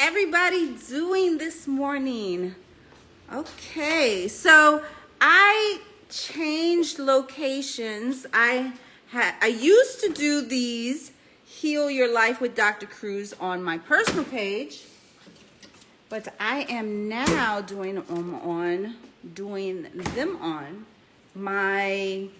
everybody doing this morning? Okay, so I changed locations. I used to do these Heal Your Life with Dr. Cruz on my personal page, but I am now doing them on my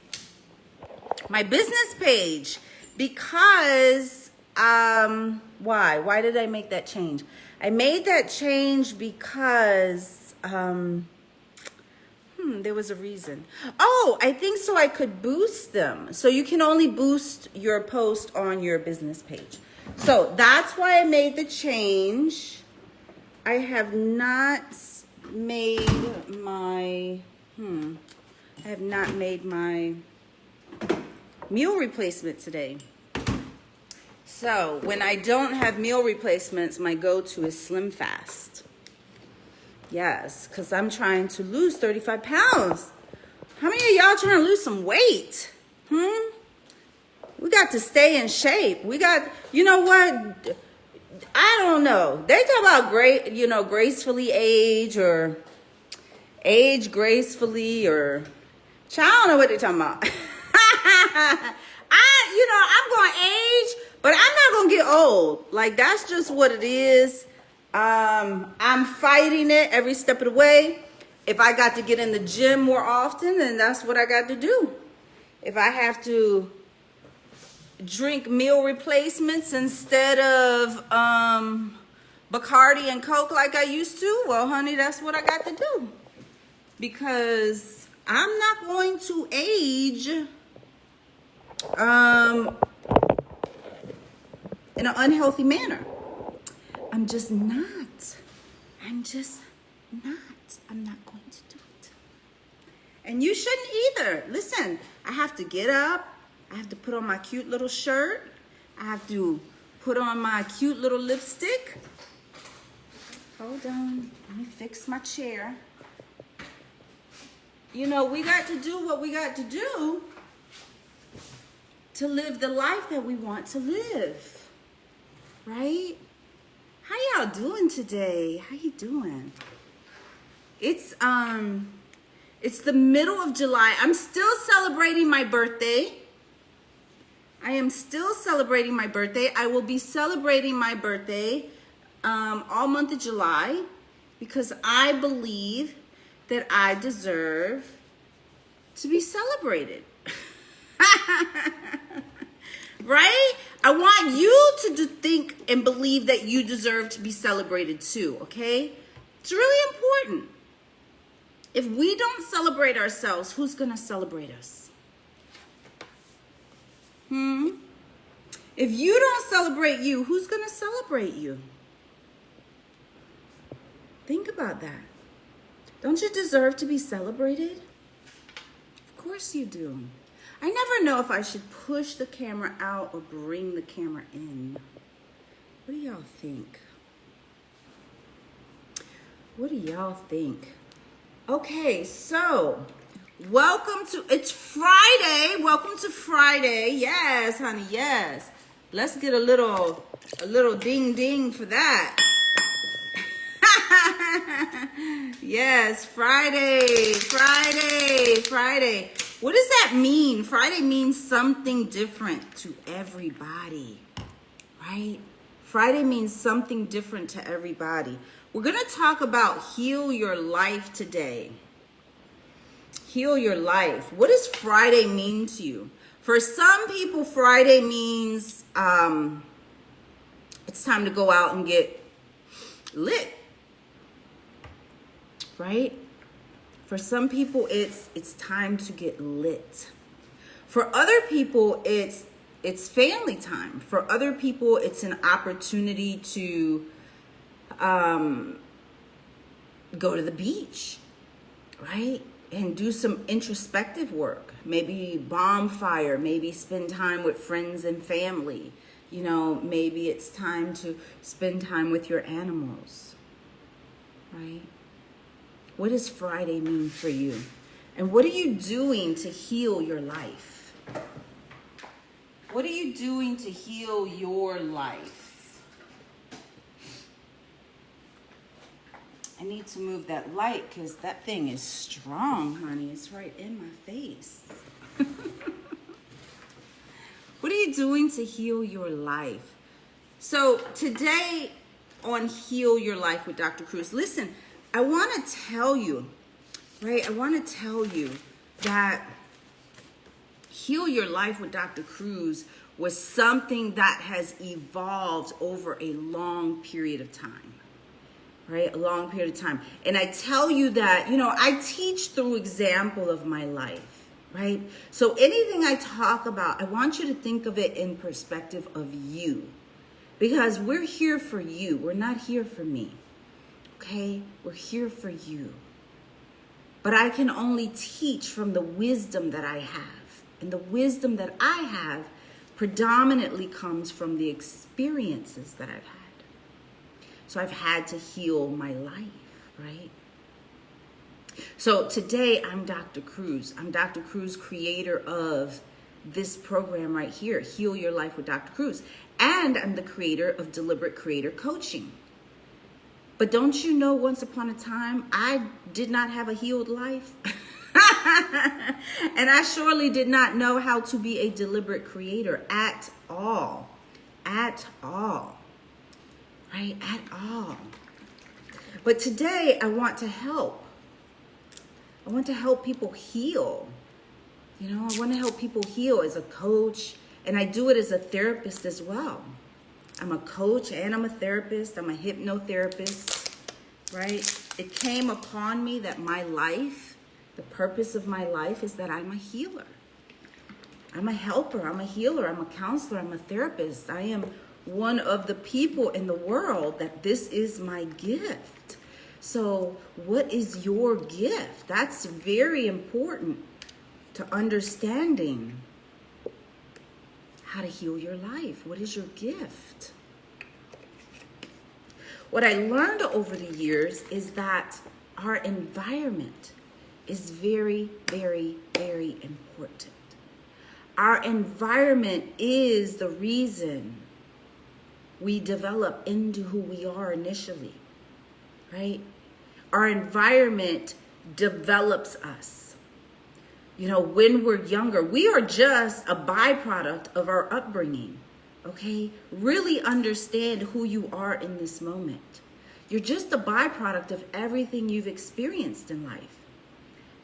business page because why did I make that change? I made that change because there was a reason. Oh, I think so I could boost them. So you can only boost your post on your business page. So that's why I made the change. I have not made my meal replacement today. So when I don't have meal replacements, my go-to is Slim Fast. Yes, because I'm trying to lose 35 pounds. How many of y'all trying to lose some weight? We got to stay in shape. We got, you know what? I don't know. They talk about gracefully age or age gracefully or I don't know what they're talking about. I'm going to age, but I'm not going to get old. Like, that's just what it is. I'm fighting it every step of the way. If I got to get in the gym more often, then that's what I got to do. If I have to drink meal replacements instead of Bacardi and Coke like I used to, well, honey, that's what I got to do. Because I'm not going to age in an unhealthy manner. I'm just not. I'm not going to do it. And you shouldn't either. Listen, I have to get up. I have to put on my cute little shirt. I have to put on my cute little lipstick. Hold on. Let me fix my chair. You know, we got to do what we got to do to live the life that we want to live. Right? How y'all doing today? How you doing? It's the middle of July. I'm still celebrating my birthday. I am still celebrating my birthday. I will be celebrating my birthday all month of July because I believe that I deserve to be celebrated. Right? I want you to think and believe that you deserve to be celebrated too, okay? It's really important. If we don't celebrate ourselves, who's going to celebrate us? If you don't celebrate you, who's going to celebrate you? Think about that. Don't you deserve to be celebrated? Of course you do. I never know if I should push the camera out or bring the camera in. What do y'all think? What do y'all think? Okay, so it's Friday. Welcome to Friday. Yes, honey, yes. Let's get a little ding ding for that. Yes, Friday. What does that mean? Friday means something different to everybody, right? Friday means something different to everybody. We're going to talk about heal your life today. Heal your life. What does Friday mean to you? For some people, Friday means it's time to go out and get lit, right? For some people, it's time to get lit. For other people, it's family time. For other people, it's an opportunity to go to the beach, right? And do some introspective work. Maybe bonfire, maybe spend time with friends and family. You know, maybe it's time to spend time with your animals, right? What does Friday mean for you? And what are you doing to heal your life? What are you doing to heal your life? I need to move that light because that thing is strong, honey. It's right in my face. What are you doing to heal your life? So today on Heal Your Life with Dr. Cruz, listen, I want to tell you, right? I want to tell you that Heal Your Life with Dr. Cruz was something that has evolved over a long period of time, right? A long period of time. And I tell you that, I teach through example of my life. Right? So anything I talk about, I want you to think of it in perspective of you. Because we're here for you. We're not here for me. Okay? We're here for you. But I can only teach from the wisdom that I have. And the wisdom that I have predominantly comes from the experiences that I've had. So I've had to heal my life, right? So today I'm Dr. Cruz. I'm Dr. Cruz, creator of this program right here, Heal Your Life with Dr. Cruz. And I'm the creator of Deliberate Creator Coaching. But don't you know, once upon a time, I did not have a healed life. And I surely did not know how to be a deliberate creator at all. At all. Right? At all. But today I want to help. I want to help people heal. I want to help people heal as a coach, and I do it as a therapist as well. I'm a coach and I'm a therapist. I'm a hypnotherapist, right? It came upon me that my life, the purpose of my life is that I'm a healer. I'm a helper. I'm a healer. I'm a counselor. I'm a therapist. I am one of the people in the world that this is my gift. So what is your gift? That's very important to understanding how to heal your life. What is your gift? What I learned over the years is that our environment is very, very, very important. Our environment is the reason we develop into who we are initially. Right? Our environment develops us. When we're younger, we are just a byproduct of our upbringing. Okay? Really understand who you are in this moment. You're just a byproduct of everything you've experienced in life.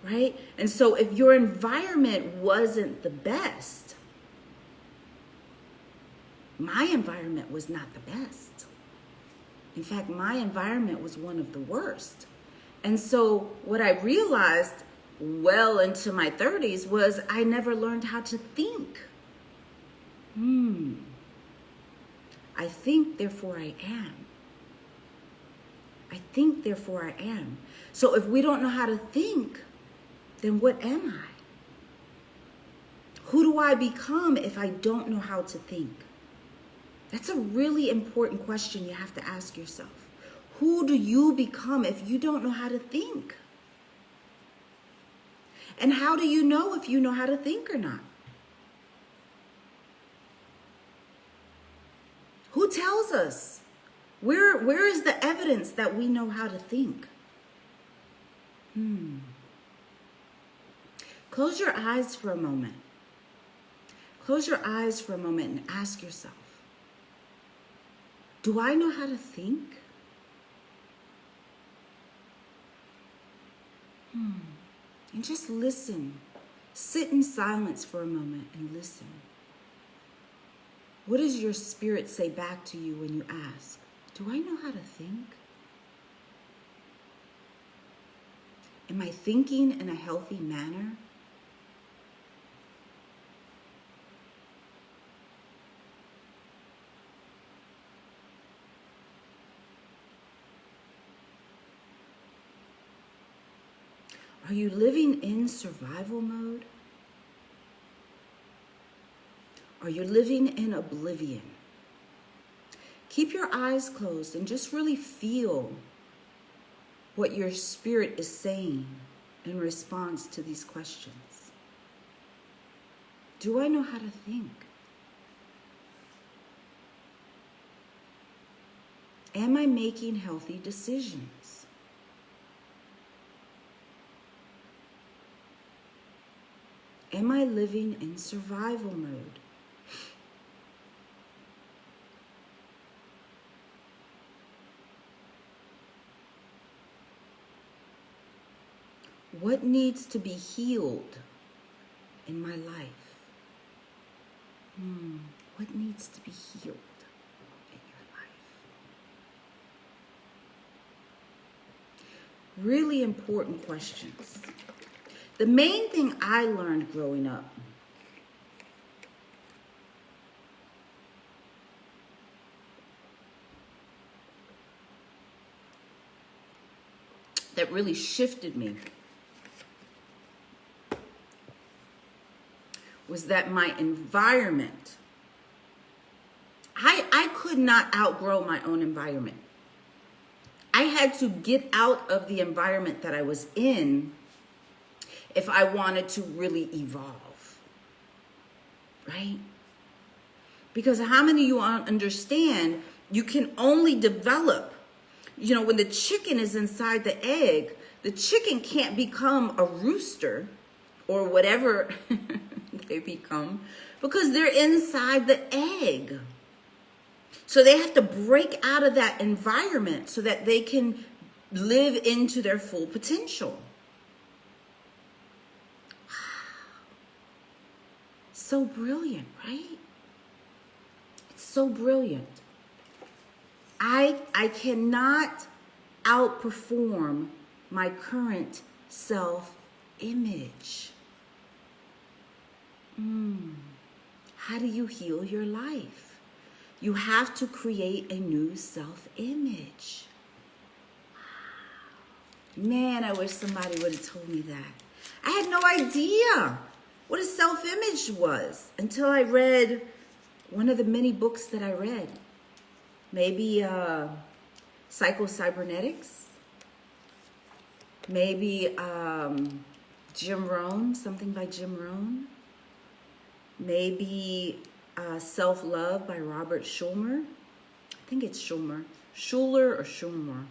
Right? And so if your environment wasn't the best, my environment was not the best. In fact, my environment was one of the worst. And so what I realized well into my 30s was I never learned how to think. I think, therefore I am. I think, therefore I am. So if we don't know how to think, then what am I? Who do I become if I don't know how to think? That's a really important question you have to ask yourself. Who do you become if you don't know how to think? And how do you know if you know how to think or not? Who tells us? Where is the evidence that we know how to think? Close your eyes for a moment. Close your eyes for a moment and ask yourself, do I know how to think? And just listen. Sit in silence for a moment and listen. What does your spirit say back to you when you ask, do I know how to think? Am I thinking in a healthy manner? Are you living in survival mode? Are you living in oblivion? Keep your eyes closed and just really feel what your spirit is saying in response to these questions. Do I know how to think? Am I making healthy decisions? am I living in survival mode? What needs to be healed in my life? What needs to be healed in your life? Really important questions. The main thing I learned growing up that really shifted me was that my environment, I could not outgrow my own environment. I had to get out of the environment that I was in if I wanted to really evolve, right? Because how many of you understand you can only develop, when the chicken is inside the egg, the chicken can't become a rooster or whatever they become because they're inside the egg. So they have to break out of that environment so that they can live into their full potential. So brilliant, right? It's so brilliant. I cannot outperform my current self-image. How do you heal your life? You have to create a new self-image. Man, I wish somebody would have told me that. I had no idea what a self-image was until I read one of the many books that I read. Maybe Psycho-Cybernetics. Maybe Jim Rohn, something by Jim Rohn. Maybe Self-Love by Robert Schuller. I think it's Schuller. Schuller or Schumer.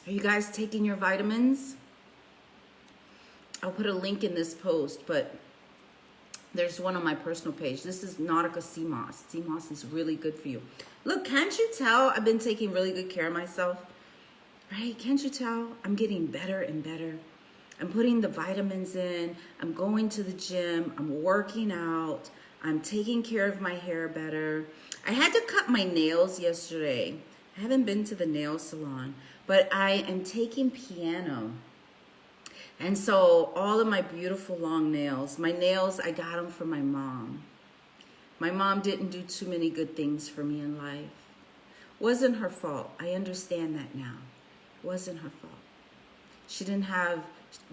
Are you guys taking your vitamins? I'll put a link in this post, but there's one on my personal page. This is Nautica Sea Moss. Sea moss is really good for you. Look, can't you tell I've been taking really good care of myself? Right? Can't you tell? I'm getting better and better. I'm putting the vitamins in. I'm going to the gym. I'm working out. I'm taking care of my hair better. I had to cut my nails yesterday. I haven't been to the nail salon, but I am taking piano. And so all of my beautiful long nails, my nails, I got them from my mom. My mom didn't do too many good things for me in life. Wasn't her fault. I understand that now. Wasn't her fault. She didn't have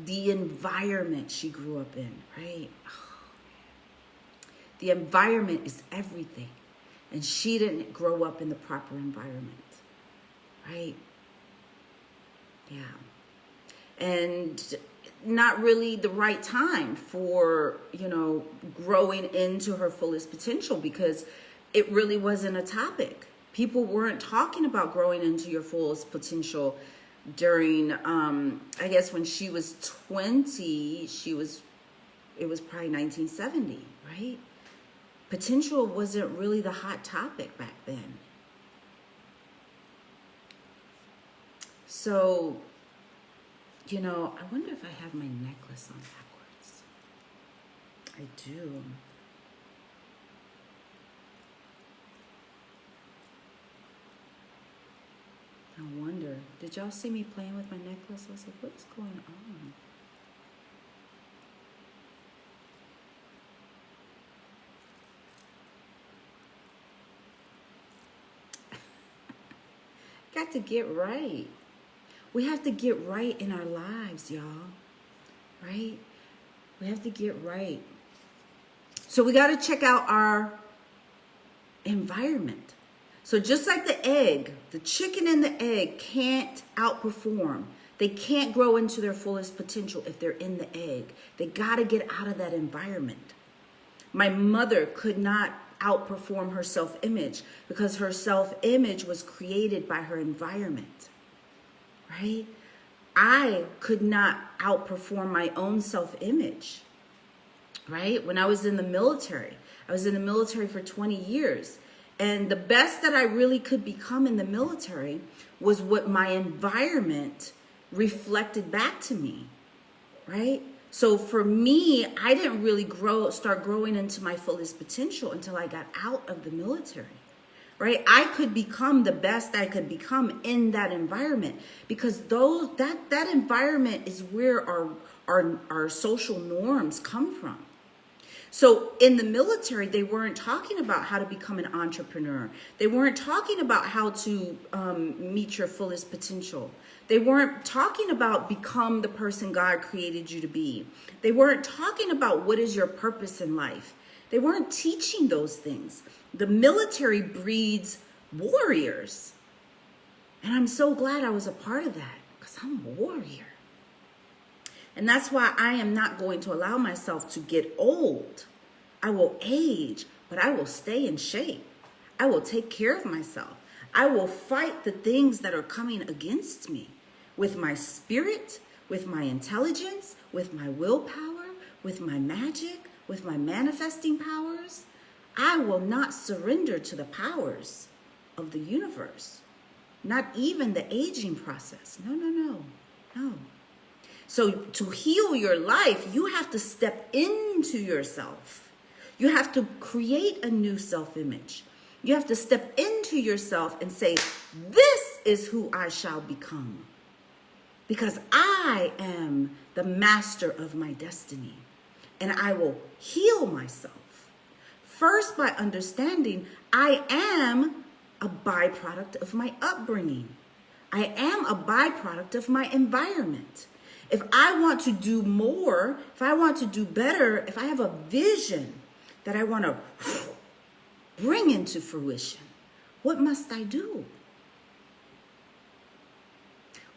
the environment she grew up in, right? Oh, the environment is everything. And she didn't grow up in the proper environment, right? Yeah. And not really the right time for, growing into her fullest potential because it really wasn't a topic. People weren't talking about growing into your fullest potential during, I guess when she was 20, it was probably 1970, right? Potential wasn't really the hot topic back then. So, I wonder if I have my necklace on backwards. I do. I wonder. Did y'all see me playing with my necklace? I was like, what is going on? Got to get right. We have to get right in our lives, y'all. Right? We have to get right. So we got to check out our environment. So just like the egg, the chicken and the egg can't outperform. They can't grow into their fullest potential if they're in the egg. They got to get out of that environment. My mother could not outperform her self-image because her self-image was created by her environment. right? I could not outperform my own self-image, right? When I was in the military, I was in the military for 20 years. And the best that I really could become in the military was what my environment reflected back to me, right? So for me, I didn't really start growing into my fullest potential until I got out of the military, right? I could become the best I could become in that environment because that environment is where our social norms come from. So in the military, they weren't talking about how to become an entrepreneur. They weren't talking about how to meet your fullest potential. They weren't talking about become the person God created you to be. They weren't talking about what is your purpose in life. They weren't teaching those things. The military breeds warriors. And I'm so glad I was a part of that because I'm a warrior. And that's why I am not going to allow myself to get old. I will age, but I will stay in shape. I will take care of myself. I will fight the things that are coming against me with my spirit, with my intelligence, with my willpower, with my magic, with my manifesting powers. I will not surrender to the powers of the universe, not even the aging process. No. So to heal your life, you have to step into yourself. You have to create a new self-image. You have to step into yourself and say, this is who I shall become. Because I am the master of my destiny. And I will heal myself. First, by understanding I am a byproduct of my upbringing. I am a byproduct of my environment. If I want to do more, if I want to do better, if I have a vision that I want to bring into fruition, what must I do?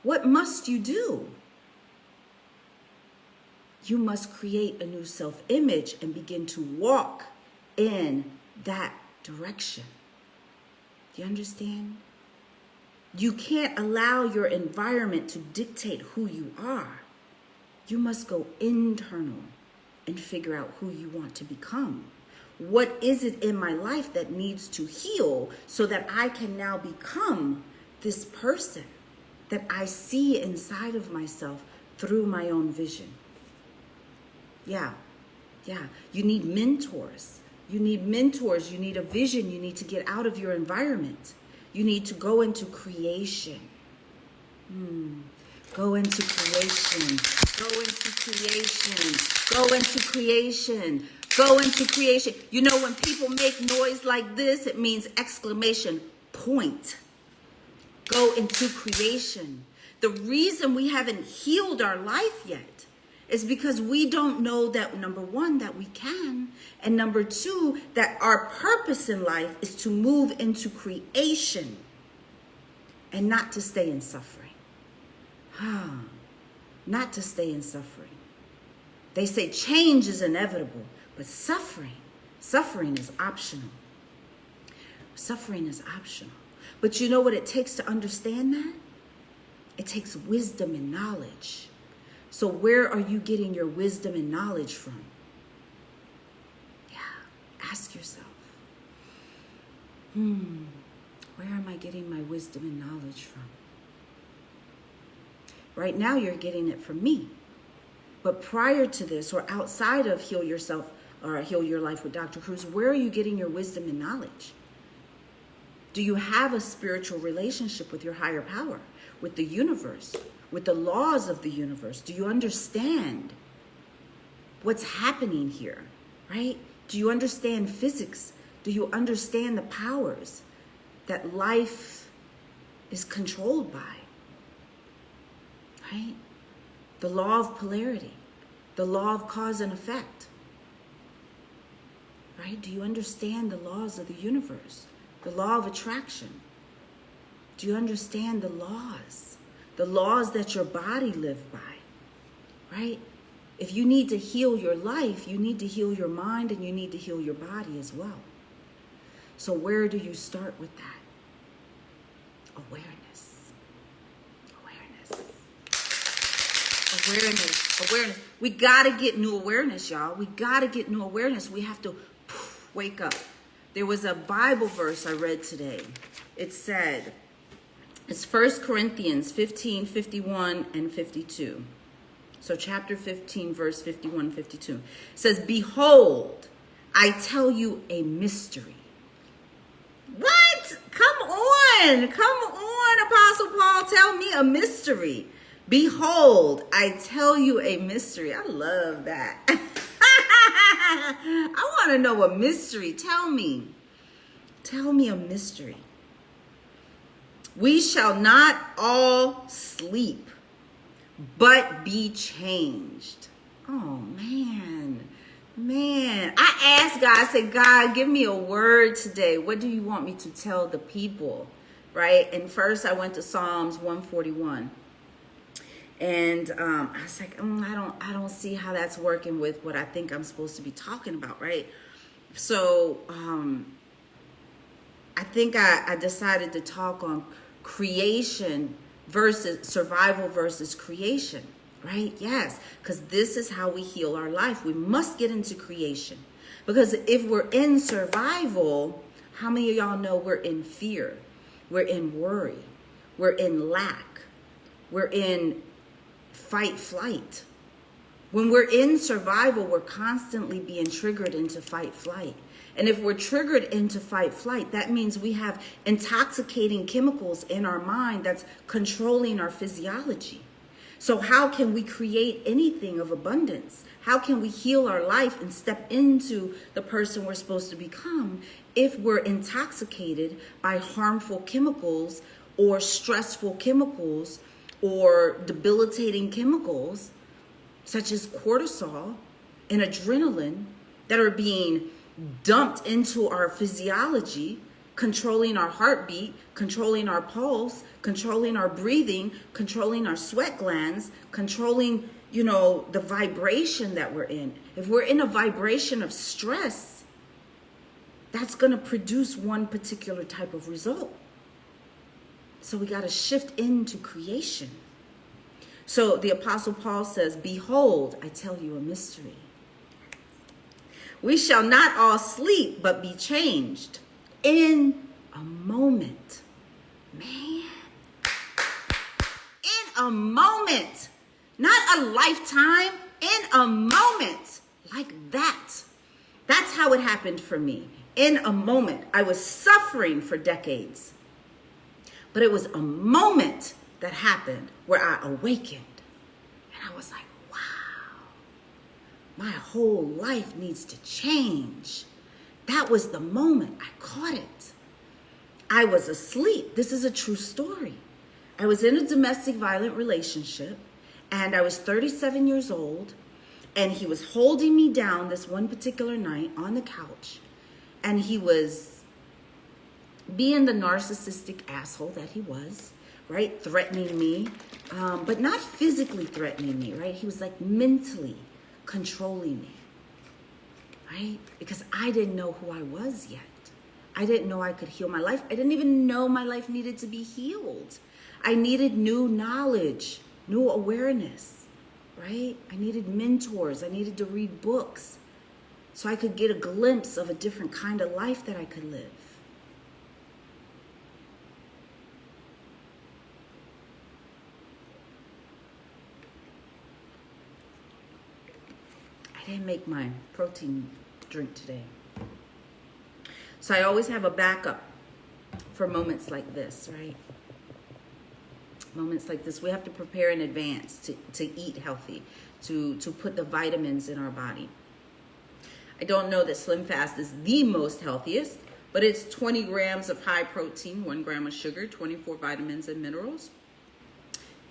What must you do? You must create a new self-image and begin to walk in that direction. Do you understand? You can't allow your environment to dictate who you are. You must go internal and figure out who you want to become. What is it in my life that needs to heal so that I can now become this person that I see inside of myself through my own vision? Yeah. You need mentors. You need mentors. You need a vision. You need to get out of your environment. You need to go into creation. Go into creation. Go into creation. Go into creation. Go into creation. You know, when people make noise like this, it means exclamation point. Go into creation. The reason we haven't healed our life yet is because we don't know that, number one, that we can, and number two, that our purpose in life is to move into creation and not to stay in suffering. Not to stay in suffering. They say change is inevitable, but suffering is optional. Suffering is optional. But you know what it takes to understand that? It takes wisdom and knowledge. So where are you getting your wisdom and knowledge from? Yeah, ask yourself. Where am I getting my wisdom and knowledge from? Right now you're getting it from me. But prior to this, or outside of Heal Yourself or Heal Your Life with Dr. Cruz, where are you getting your wisdom and knowledge? Do you have a spiritual relationship with your higher power, with the universe, with the laws of the universe? Do you understand what's happening here, right? Do you understand physics? Do you understand the powers that life is controlled by, right? The law of polarity, the law of cause and effect, right? Do you understand the laws of the universe? The law of attraction. Do you understand the laws? The laws that your body lives by, right? If you need to heal your life, you need to heal your mind and you need to heal your body as well. So where do you start with that? Awareness. Awareness. Awareness. We got to get new awareness, y'all. We got to get new awareness. We have to wake up. There was a Bible verse I read today. It said, it's 1 Corinthians 15, 51 and 52. So chapter 15, verse 51, 52. It says, behold, I tell you a mystery. What? Come on, Apostle Paul, tell me a mystery. Behold, I tell you a mystery. I love that. I want to know a mystery. Tell me a mystery. We shall not all sleep, but be changed. Oh, man. I asked God, I said, God, give me a word today. What do you want me to tell the people? Right? And first I went to Psalms 141. And I was like, I don't see how that's working with what I think I'm supposed to be talking about, right? So I think I decided to talk on creation versus survival versus creation, right? Yes, because this is how we heal our life. We must get into creation. Because if we're in survival, how many of y'all know we're in fear? We're in worry. We're in lack. We're in fight, flight. When we're in survival, we're constantly being triggered into fight, flight. And if we're triggered into fight, flight, that means we have intoxicating chemicals in our mind that's controlling our physiology. So how can we create anything of abundance? How can we heal our life and step into the person we're supposed to become if we're intoxicated by harmful chemicals or stressful chemicals or debilitating chemicals such as cortisol and adrenaline that are being dumped into our physiology, controlling our heartbeat, controlling our pulse, controlling our breathing, controlling our sweat glands, controlling, the vibration that we're in. If we're in a vibration of stress, that's going to produce one particular type of result. So we got to shift into creation. So the Apostle Paul says, behold, I tell you a mystery. We shall not all sleep, but be changed in a moment. Man. In a moment. Not a lifetime. In a moment. Like that. That's how it happened for me. In a moment. I was suffering for decades. But it was a moment that happened where I awakened. And I was like, my whole life needs to change. That was the moment I caught it. I was asleep. This is a true story. I was in a domestic violent relationship and I was 37 years old and he was holding me down this one particular night on the couch and he was being the narcissistic asshole that he was, right? Threatening me, but not physically threatening me, right? He was like mentally controlling me, right? Because I didn't know who I was yet. I didn't know I could heal my life. I didn't even know my life needed to be healed. I needed new knowledge, new awareness, right? I needed mentors. I needed to read books so I could get a glimpse of a different kind of life that I could live. I didn't make my protein drink today. So I always have a backup for moments like this, right? Moments like this, we have to prepare in advance to eat healthy, to put the vitamins in our body. I don't know that Slim Fast is the most healthiest, but it's 20 grams of high protein, 1 gram of sugar, 24 vitamins and minerals.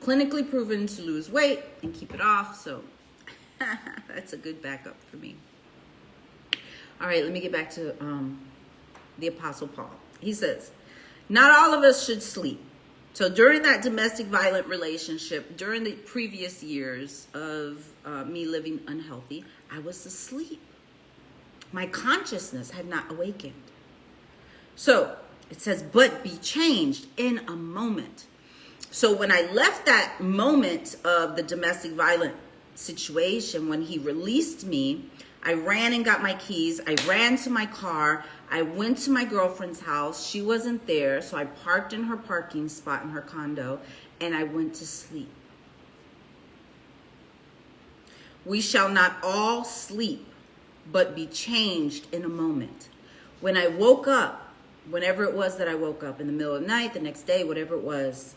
Clinically proven to lose weight and keep it off, so that's a good backup for me. All right, let me get back to the Apostle Paul. He says, not all of us should sleep. So during that domestic violent relationship, during the previous years of me living unhealthy, I was asleep. My consciousness had not awakened. So it says, but be changed in a moment. So when I left that moment of the domestic violence situation, when he released me, I ran and got my keys. I ran to my car. I went to my girlfriend's house. She wasn't there, so I parked in her parking spot in her condo, and I went to sleep. We shall not all sleep, but be changed in a moment. When I woke up, whenever it was that I woke up, in the middle of the night, the next day, whatever it was,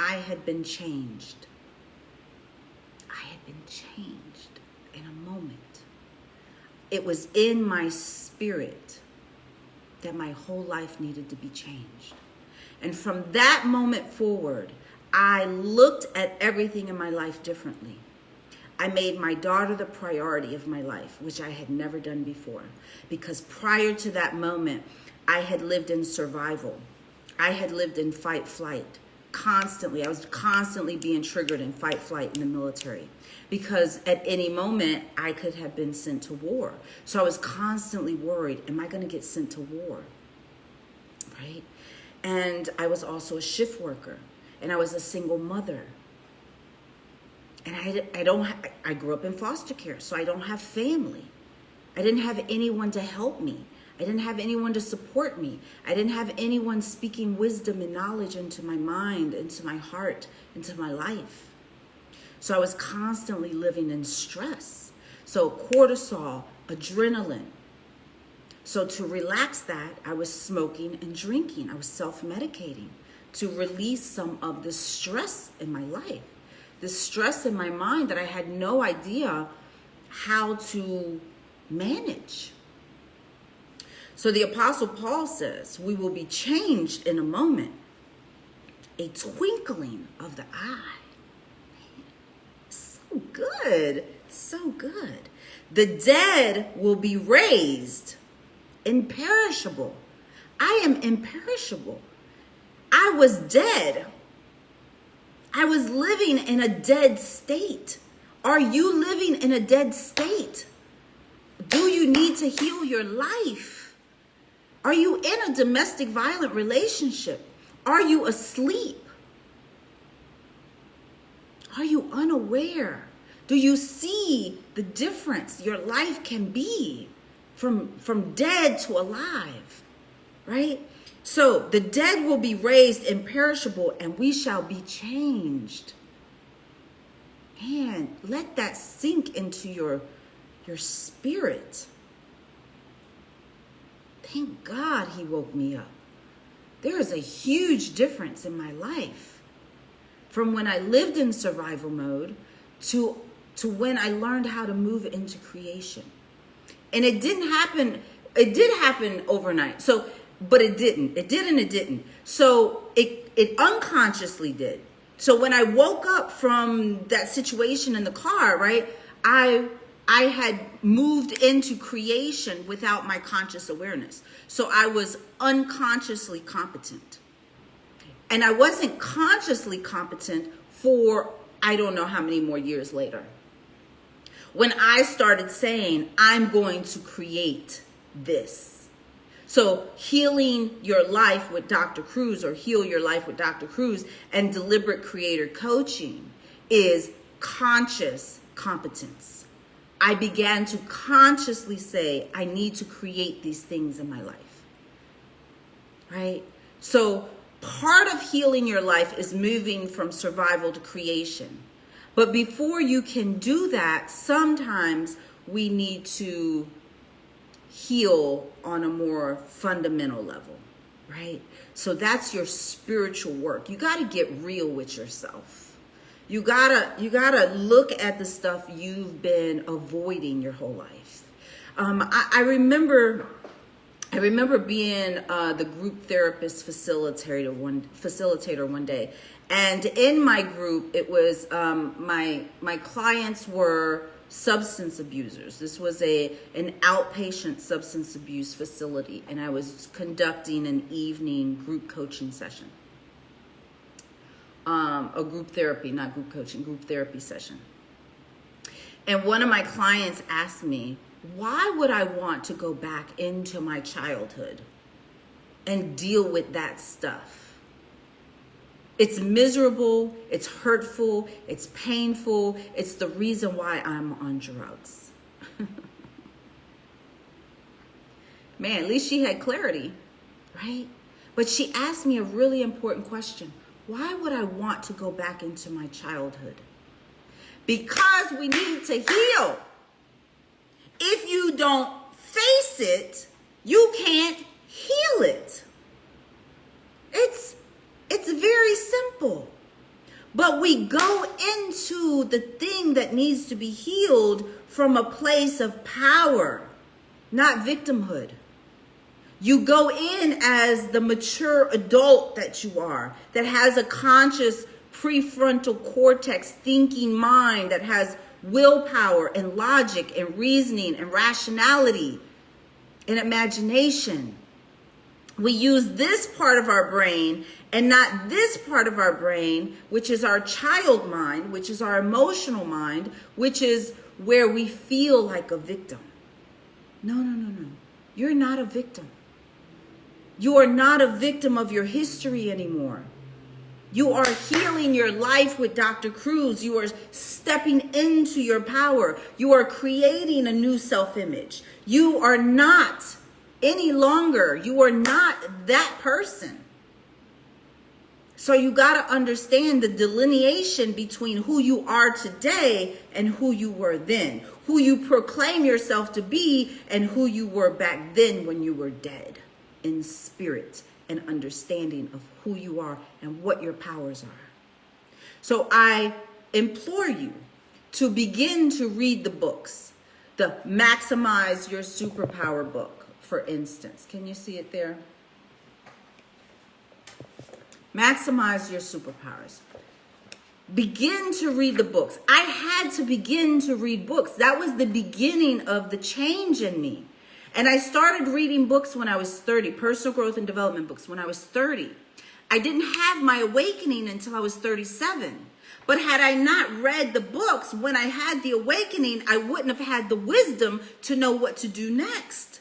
I had been changed. I had been changed in a moment. It was in my spirit that my whole life needed to be changed. And from that moment forward, I looked at everything in my life differently. I made my daughter the priority of my life, which I had never done before. Because prior to that moment, I had lived in survival. I had lived in fight, flight. Constantly. I was constantly being triggered in fight, flight in the military. Because at any moment, I could have been sent to war. So I was constantly worried, am I going to get sent to war? Right? And I was also a shift worker. And I was a single mother. And I grew up in foster care, so I don't have family. I didn't have anyone to help me. I didn't have anyone to support me. I didn't have anyone speaking wisdom and knowledge into my mind, into my heart, into my life. So I was constantly living in stress. So cortisol, adrenaline. So to relax that, I was smoking and drinking. I was self-medicating to release some of the stress in my life. The stress in my mind that I had no idea how to manage. So the Apostle Paul says, we will be changed in a moment, a twinkling of the eye. Man, so good, so good. The dead will be raised, imperishable. I am imperishable. I was dead. I was living in a dead state. Are you living in a dead state? Do you need to heal your life? Are you in a domestic violent relationship? Are you asleep? Are you unaware? Do you see the difference your life can be from dead to alive, right? So the dead will be raised imperishable, and we shall be changed. Man, let that sink into your spirit. Thank God he woke me up. There is a huge difference in my life from when I lived in survival mode to when I learned how to move into creation. And it didn't happen. It did happen overnight. But it didn't. It did and it didn't. So it unconsciously did. So when I woke up from that situation in the car, right, I had moved into creation without my conscious awareness. So I was unconsciously competent. And I wasn't consciously competent for I don't know how many more years later. When I started saying, I'm going to create this. So healing your life with Dr. Cruz, or heal your life with Dr. Cruz, and deliberate creator coaching is conscious competence. I began to consciously say, I need to create these things in my life, right? So part of healing your life is moving from survival to creation. But before you can do that, sometimes we need to heal on a more fundamental level, right? So that's your spiritual work. You got to get real with yourself. You gotta look at the stuff you've been avoiding your whole life. I remember being the group therapist facilitator one day, and in my group, it was my clients were substance abusers. This was an outpatient substance abuse facility, and I was conducting an evening group coaching session. A group therapy, not group coaching, group therapy session. And one of my clients asked me, why would I want to go back into my childhood and deal with that stuff? It's miserable, it's hurtful, it's painful. It's the reason why I'm on drugs. Man, at least she had clarity, right? But she asked me a really important question. Why would I want to go back into my childhood? Because we need to heal. If you don't face it, you can't heal it. It's very simple. But we go into the thing that needs to be healed from a place of power, not victimhood. You go in as the mature adult that you are, that has a conscious prefrontal cortex thinking mind, that has willpower and logic and reasoning and rationality and imagination. We use this part of our brain and not this part of our brain, which is our child mind, which is our emotional mind, which is where we feel like a victim. No. You're not a victim. You are not a victim of your history anymore. You are healing your life with Dr. Cruz. You are stepping into your power. You are creating a new self-image. You are not any longer. You are not that person. So you got to understand the delineation between who you are today and who you were then. Who you proclaim yourself to be and who you were back then when you were dead in spirit and understanding of who you are and what your powers are. So I implore you to begin to read the books. The Maximize Your Superpower book, for instance. Can you see it there? Maximize Your Superpowers. Begin to read the books. I had to begin to read books. That was the beginning of the change in me. And I started reading books when I was 30, personal growth and development books when I was 30. I didn't have my awakening until I was 37. But had I not read the books when I had the awakening, I wouldn't have had the wisdom to know what to do next.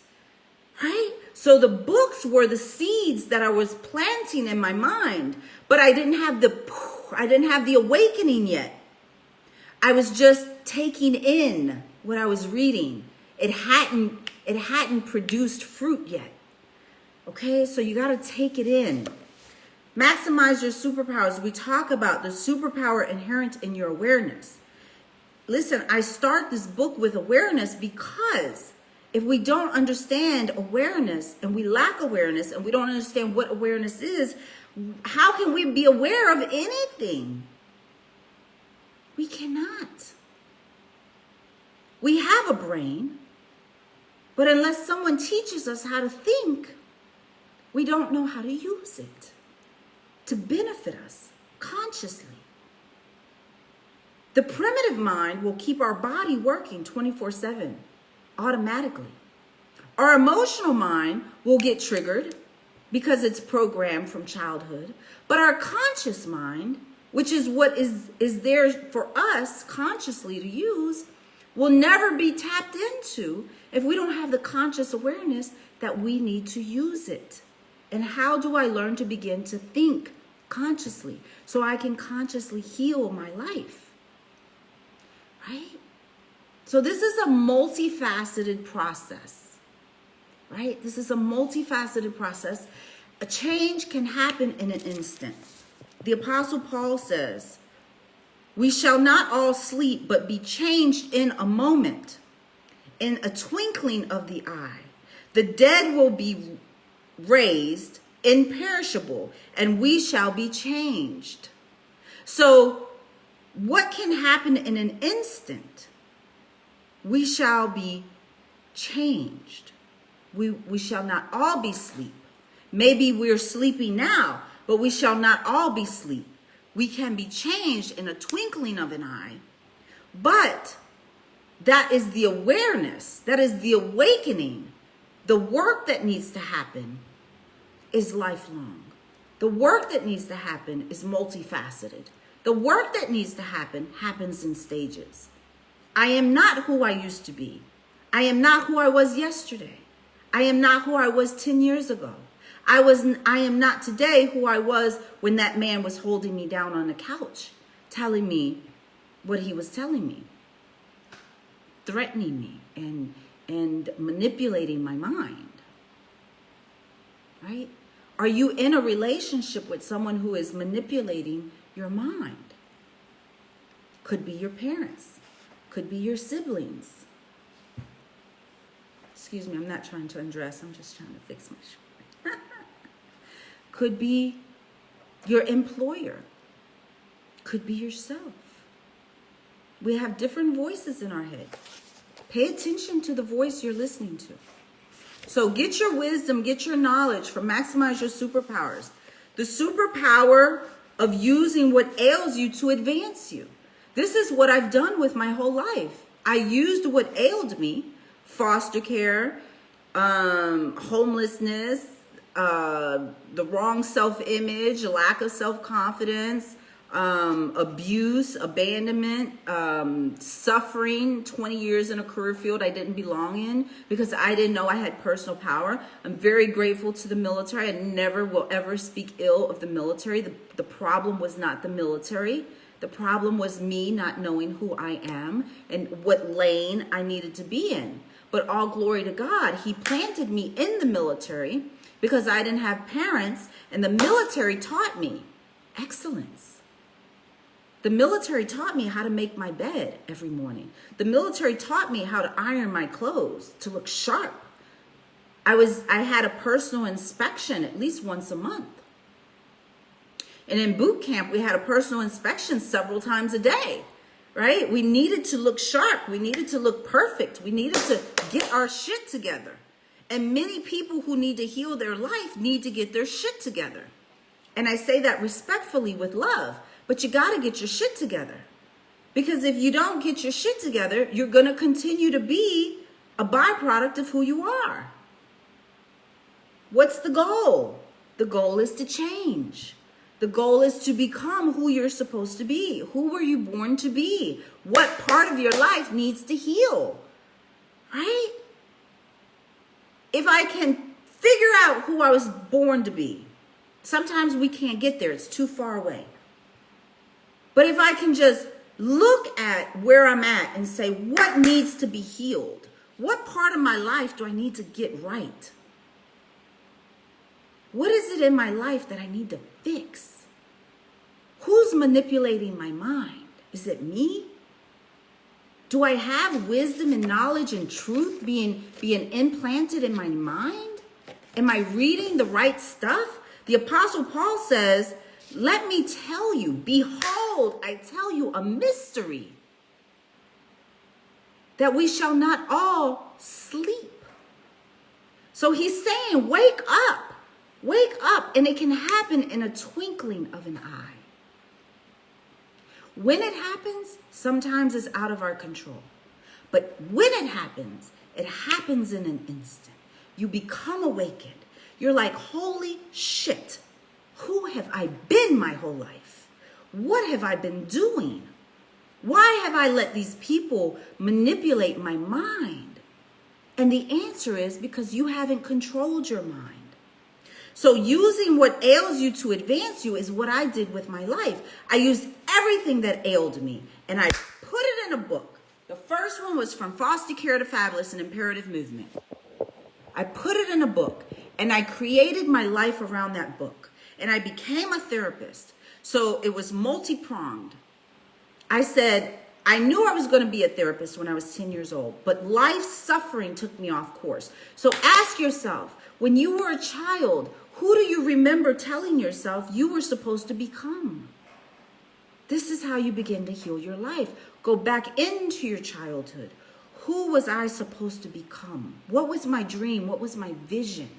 Right? So the books were the seeds that I was planting in my mind, but I didn't have the awakening yet. I was just taking in what I was reading. It hadn't produced fruit yet. Okay, so you got to take it in. Maximize your superpowers. We talk about the superpower inherent in your awareness. Listen, I start this book with awareness because if we don't understand awareness and we lack awareness and we don't understand what awareness is, how can we be aware of anything? We cannot. We have a brain, but unless someone teaches us how to think, we don't know how to use it to benefit us consciously. The primitive mind will keep our body working 24/7 automatically. Our emotional mind will get triggered because it's programmed from childhood, but our conscious mind, which is what is there for us consciously to use, will never be tapped into if we don't have the conscious awareness that we need to use it. And how do I learn to begin to think consciously so I can consciously heal my life? Right? So this is a multifaceted process, right? This is a multifaceted process. A change can happen in an instant. The Apostle Paul says, "We shall not all sleep, but be changed in a moment, in a twinkling of the eye. The dead will be raised imperishable, and we shall be changed." So what can happen in an instant? We shall be changed. We shall not all be asleep. Maybe we're sleeping now, but we shall not all be asleep. We can be changed in a twinkling of an eye. But that is the awareness. That is the awakening. The work that needs to happen is lifelong. The work that needs to happen is multifaceted. The work that needs to happen happens in stages. I am not who I used to be. I am not who I was yesterday. I am not who I was 10 years ago. I am not today who I was when that man was holding me down on the couch, telling me what he was telling me, threatening me and manipulating my mind. Right? Are you in a relationship with someone who is manipulating your mind? Could be your parents, could be your siblings. Excuse me, I'm not trying to undress, I'm just trying to fix my shirt. Could be your employer, could be yourself. We have different voices in our head. Pay attention to the voice you're listening to. So get your wisdom, get your knowledge for maximize your superpowers. The superpower of using what ails you to advance you. This is what I've done with my whole life. I used what ailed me, foster care, homelessness, the wrong self-image, lack of self-confidence, abuse, abandonment, suffering, 20 years in a career field I didn't belong in because I didn't know I had personal power. I'm very grateful to the military. I never will ever speak ill of the military. The problem was not the military. The problem was me not knowing who I am and what lane I needed to be in. But all glory to God, he planted me in the military because I didn't have parents, and the military taught me excellence. The military taught me how to make my bed every morning. The military taught me how to iron my clothes to look sharp. I had a personal inspection at least once a month. And in boot camp, we had a personal inspection several times a day, right? We needed to look sharp. We needed to look perfect. We needed to get our shit together. And many people who need to heal their life need to get their shit together. And I say that respectfully with love, but you got to get your shit together. Because if you don't get your shit together, you're going to continue to be a byproduct of who you are. What's the goal? The goal is to change. The goal is to become who you're supposed to be. Who were you born to be? What part of your life needs to heal? Right? If I can figure out who I was born to be, sometimes we can't get there. It's too far away. But if I can just look at where I'm at and say, what needs to be healed? What part of my life do I need to get right? What is it in my life that I need to fix? Who's manipulating my mind? Is it me? Do I have wisdom and knowledge and truth being implanted in my mind? Am I reading the right stuff? The Apostle Paul says, let me tell you, behold, I tell you a mystery, that we shall not all sleep. So he's saying, wake up, and it can happen in a twinkling of an eye. When it happens, sometimes it's out of our control. But when it happens in an instant. You become awakened. You're like, holy shit, who have I been my whole life? What have I been doing? Why have I let these people manipulate my mind? And the answer is because you haven't controlled your mind. So using what ails you to advance you is what I did with my life. I used everything that ailed me and I put it in a book. The first one was From Foster Care to Fabulous, an Imperative Movement. I put it in a book and I created my life around that book. And I became a therapist. So it was multi-pronged. I said, I knew I was going to be a therapist when I was 10 years old, but life suffering took me off course. So ask yourself, when you were a child, who do you remember telling yourself you were supposed to become? This is how you begin to heal your life. Go back into your childhood. Who was I supposed to become? What was my dream? What was my vision?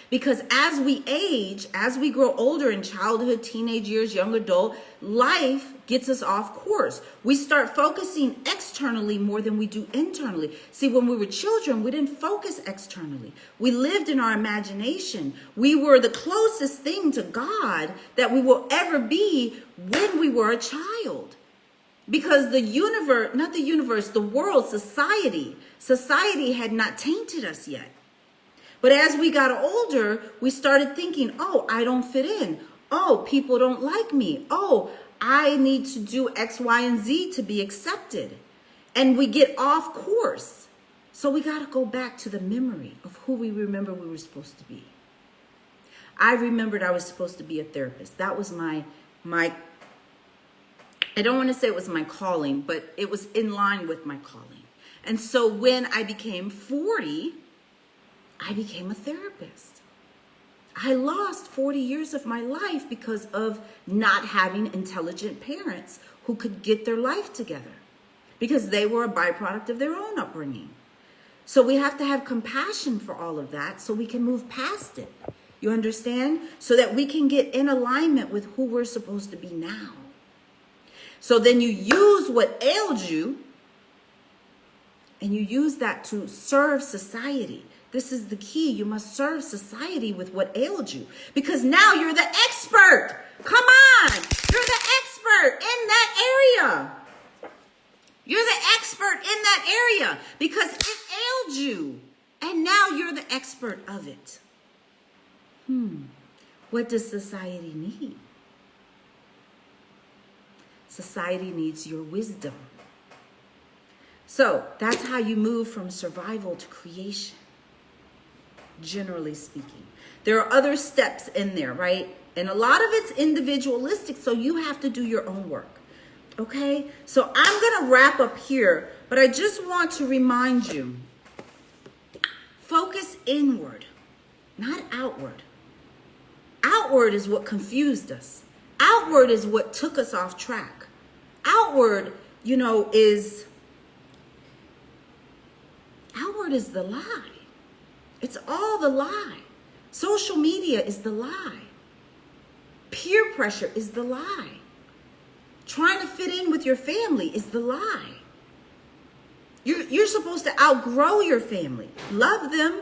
Because as we age, as we grow older in childhood, teenage years, young adult, life gets us off course. We start focusing externally more than we do internally. See, when we were children, we didn't focus externally. We lived in our imagination. We were the closest thing to God that we will ever be when we were a child. Because the universe, not the universe, the world, society had not tainted us yet. But as we got older, we started thinking, oh, I don't fit in. Oh, people don't like me. Oh, I need to do X, Y, and Z to be accepted. And we get off course. So we got to go back to the memory of who we remember we were supposed to be. I remembered I was supposed to be a therapist. That was my I don't want to say it was my calling, but it was in line with my calling. And so when I became 40, I became a therapist. I lost 40 years of my life because of not having intelligent parents who could get their life together, because they were a byproduct of their own upbringing. So we have to have compassion for all of that so we can move past it. You understand? So that we can get in alignment with who we're supposed to be now. So then you use what ailed you and you use that to serve society. This is the key. You must serve society with what ailed you, because now you're the expert. Come on. You're the expert in that area. You're the expert in that area because it ailed you. And now you're the expert of it. What does society need? Society needs your wisdom. So that's how you move from survival to creation, generally speaking. There are other steps in there, right? And a lot of it's individualistic, so you have to do your own work. Okay? So I'm going to wrap up here, but I just want to remind you, focus inward, not outward. Outward is what confused us. Outward is what took us off track. Outward, is the lie. It's all the lie. Social media is the lie. Peer pressure is the lie. Trying to fit in with your family is the lie. You're supposed to outgrow your family. Love them.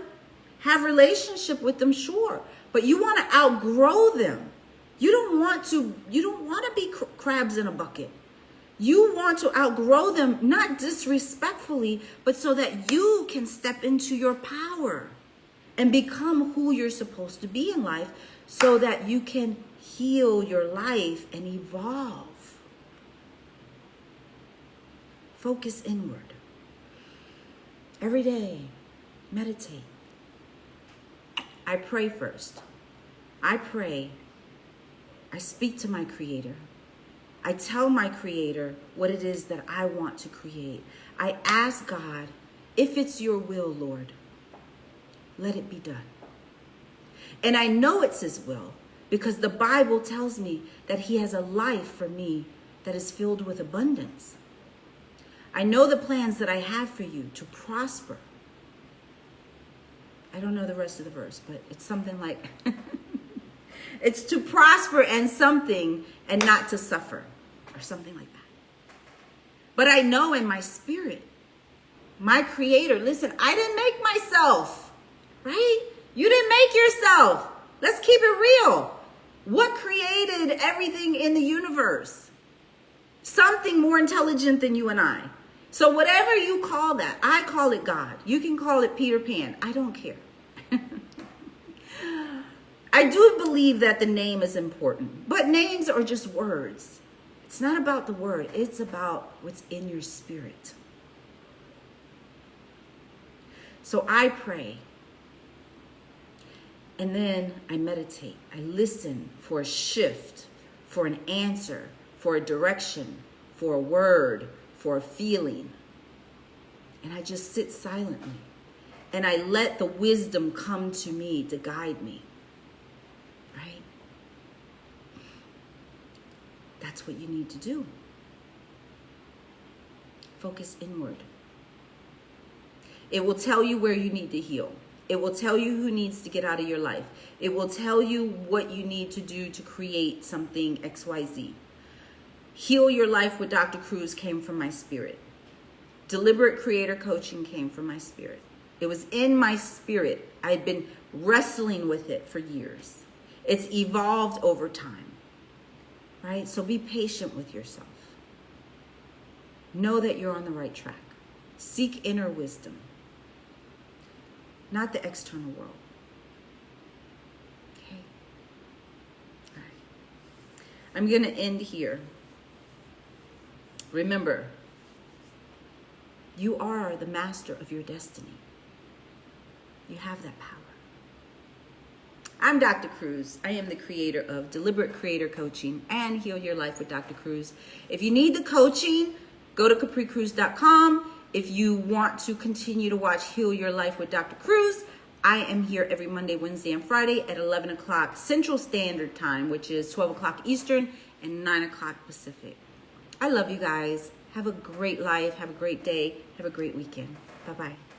Have relationship with them, sure. But you want to outgrow them. You don't want to be crabs in a bucket. You want to outgrow them, not disrespectfully, but so that you can step into your power and become who you're supposed to be in life, so that you can heal your life and evolve. Focus inward. Every day, meditate. I pray first. I pray. I speak to my Creator. I tell my Creator what it is that I want to create. I ask God, if it's your will, Lord, let it be done. And I know it's His will because the Bible tells me that He has a life for me that is filled with abundance. I know the plans that I have for you to prosper. I don't know the rest of the verse, but it's something like, it's to prosper and something and not to suffer, or something like that. But I know in my spirit, my Creator, listen, I didn't make myself, right? You didn't make yourself. Let's keep it real. What created everything in the universe? Something more intelligent than you and I. So whatever you call that, I call it God. You can call it Peter Pan. I don't care. I do believe that the name is important, but names are just words. It's not about the word. It's about what's in your spirit. So I pray, and then I meditate. I listen for a shift, for an answer, for a direction, for a word, for a feeling. And I just sit silently. And I let the wisdom come to me to guide me. Right? That's what you need to do. Focus inward. It will tell you where you need to heal. It will tell you who needs to get out of your life. It will tell you what you need to do to create something XYZ. Heal Your Life with Dr. Cruz came from my spirit. Deliberate Creator Coaching came from my spirit. It was in my spirit. I had been wrestling with it for years. It's evolved over time, right? So be patient with yourself. Know that you're on the right track. Seek inner wisdom, not the external world. I'm going to end here. Remember, you are the master of your destiny. You have that power. I'm Dr. Cruz. I am the creator of Deliberate Creator Coaching and Heal Your Life with Dr. Cruz. If you need the coaching, go to capricruz.com. If you want to continue to watch Heal Your Life with Dr. Cruz, I am here every Monday, Wednesday, and Friday at 11 o'clock Central Standard Time, which is 12 o'clock Eastern and 9 o'clock Pacific. I love you guys. Have a great life. Have a great day. Have a great weekend. Bye-bye.